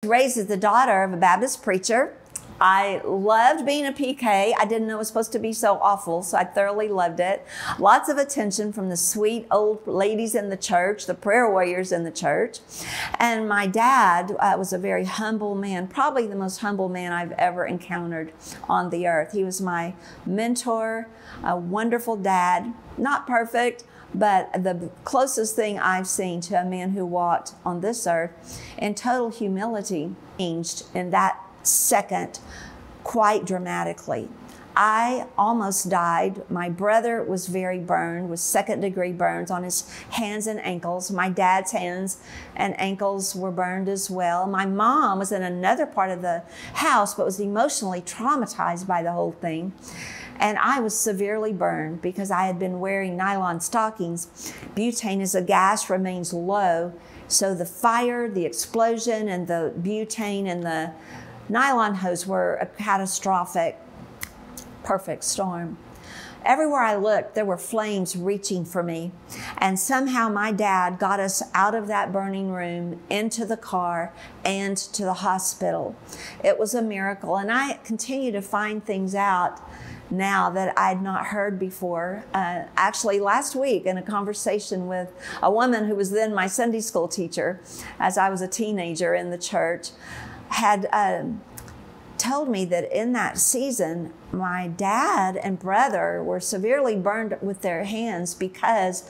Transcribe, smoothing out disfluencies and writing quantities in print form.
Raised as the daughter of a Baptist preacher. I loved being a PK. I didn't know it was supposed to be so awful, so I thoroughly loved it. Lots of attention from the sweet old ladies in the church, the prayer warriors in the church. And my dad was a very humble man, probably the most humble man I've ever encountered on the earth. He was my mentor, a wonderful dad, not perfect, but the closest thing I've seen to a man who walked on this earth in total humility changed in that second quite dramatically. I almost died. My brother was very burned with second-degree burns on his hands and ankles. My dad's hands and ankles were burned as well. My mom was in another part of the house but was emotionally traumatized by the whole thing. And I was severely burned because I had been wearing nylon stockings. Butane as a gas remains low, so the fire, the explosion, and the butane and the nylon hose were a catastrophic, perfect storm. Everywhere I looked, there were flames reaching for me. And somehow my dad got us out of that burning room, into the car, and to the hospital. It was a miracle. And I continue to find things out now that I'd not heard before. Actually, last week in a conversation with a woman who was then my Sunday school teacher, as I was a teenager in the church, had told me that in that season, my dad and brother were severely burned with their hands because